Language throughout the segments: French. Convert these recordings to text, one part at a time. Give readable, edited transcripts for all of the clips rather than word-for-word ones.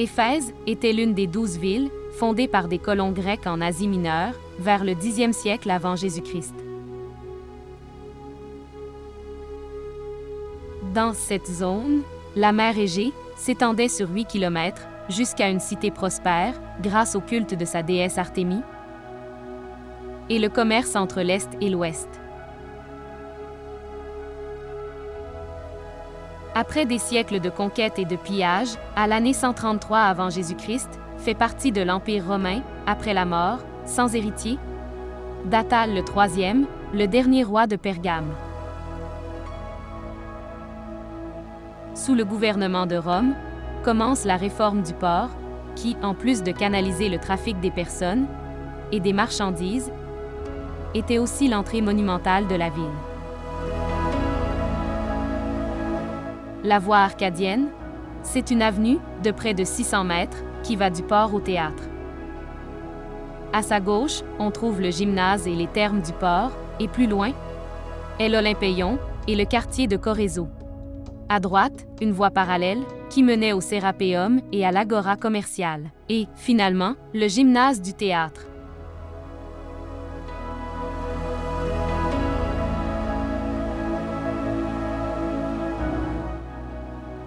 Éphèse était l'une des 12 villes, fondées par des colons grecs en Asie mineure, vers le Xe siècle avant Jésus-Christ. Dans cette zone, la mer Égée s'étendait sur 8 km, jusqu'à une cité prospère, grâce au culte de sa déesse Artémis, et le commerce entre l'Est et l'Ouest. Après des siècles de conquête et de pillage, à l'année 133 avant Jésus-Christ, fait partie de l'Empire romain, après la mort, sans héritier, d'Attale le IIIe, le dernier roi de Pergame. Sous le gouvernement de Rome, commence la réforme du port, qui, en plus de canaliser le trafic des personnes et des marchandises, était aussi l'entrée monumentale de la ville. La voie arcadienne, c'est une avenue de près de 600 mètres qui va du port au théâtre. À sa gauche, on trouve le gymnase et les thermes du port, et plus loin, est l'Olympéion et le quartier de Corezzo. À droite, une voie parallèle qui menait au Sérapéum et à l'Agora commerciale. Et, finalement, le gymnase du théâtre.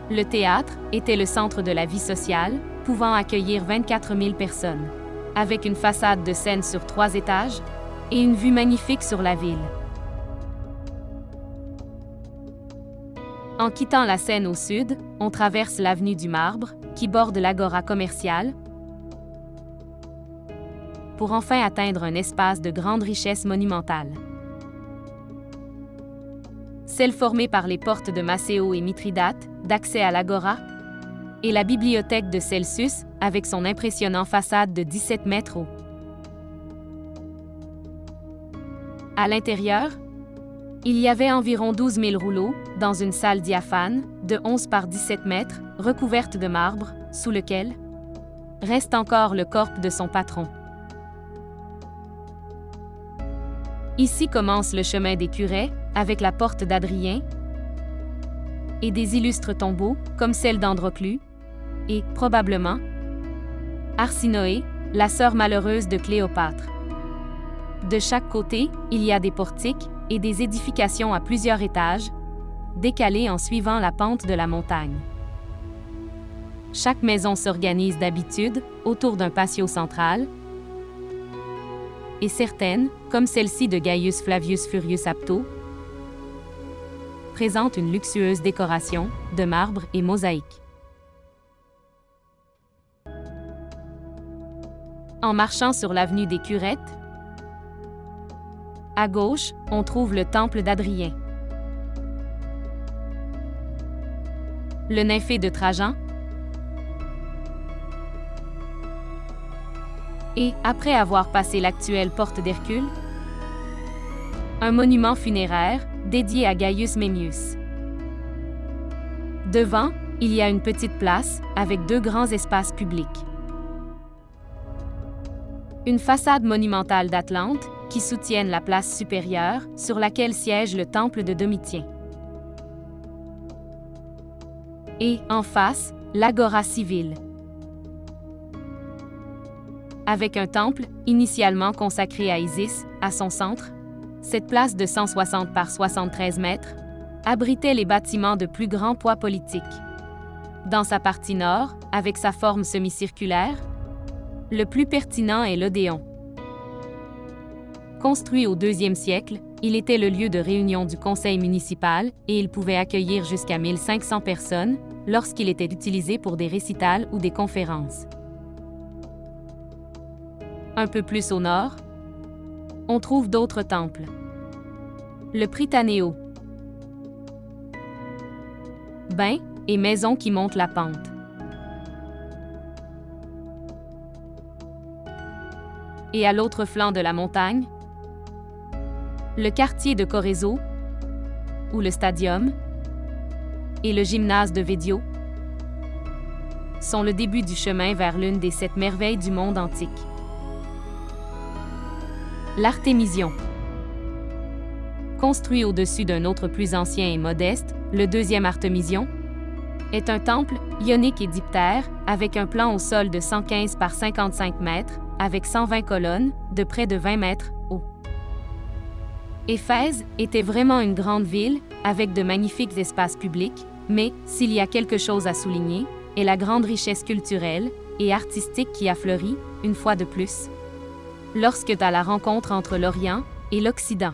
Le théâtre était le centre de la vie sociale, pouvant accueillir 24 000 personnes, avec une façade de scène sur 3 étages et une vue magnifique sur la ville. En quittant la Seine au sud, on traverse l'avenue du Marbre, qui borde l'Agora commerciale, pour enfin atteindre un espace de grande richesse monumentale. Celle formée par les portes de Macéo et Mithridate, d'accès à l'Agora, et la bibliothèque de Celsus, avec son impressionnant façade de 17 mètres haut. À l'intérieur, il y avait environ 12 000 rouleaux, dans une salle diaphane, de 11 par 17 mètres, recouverte de marbre, sous lequel reste encore le corps de son patron. Ici commence le chemin des curés, avec la porte d'Adrien, et des illustres tombeaux, comme celle d'Androclus, et, probablement, Arsinoé, la sœur malheureuse de Cléopâtre. De chaque côté, il y a des portiques et des édifications à plusieurs étages, décalées en suivant la pente de la montagne. Chaque maison s'organise d'habitude autour d'un patio central, et certaines, comme celle-ci de Gaius Flavius Furius Apto, présentent une luxueuse décoration de marbre et mosaïque. En marchant sur l'avenue des Curettes, à gauche, on trouve le temple d'Adrien. Le nymphée de Trajan. Et, après avoir passé l'actuelle porte d'Hercule, un monument funéraire dédié à Gaius Memmius. Devant, il y a une petite place avec 2 grands espaces publics. Une façade monumentale d'Atlante qui soutiennent la place supérieure sur laquelle siège le temple de Domitien. Et, en face, l'Agora civile. Avec un temple, initialement consacré à Isis, à son centre, cette place de 160 par 73 mètres abritait les bâtiments de plus grand poids politique. Dans sa partie nord, avec sa forme semi-circulaire, le plus pertinent est l'Odéon. Construit au IIe siècle, il était le lieu de réunion du conseil municipal et il pouvait accueillir jusqu'à 1500 personnes lorsqu'il était utilisé pour des récitals ou des conférences. Un peu plus au nord, on trouve d'autres temples. Le Prytanéo. Bain et maison qui montent la pente. Et à l'autre flanc de la montagne, le quartier de Corezzo, ou le Stadium, et le gymnase de Védio sont le début du chemin vers l'une des 7 merveilles du monde antique. L'Artémision. Construit au-dessus d'un autre plus ancien et modeste, le 2e Artémision, est un temple ionique et diptère, avec un plan au sol de 115 par 55 mètres, avec 120 colonnes, de près de 20 mètres haut. Éphèse était vraiment une grande ville, avec de magnifiques espaces publics, mais, s'il y a quelque chose à souligner, est la grande richesse culturelle et artistique qui a fleuri, une fois de plus, lorsque tu as la rencontre entre l'Orient et l'Occident.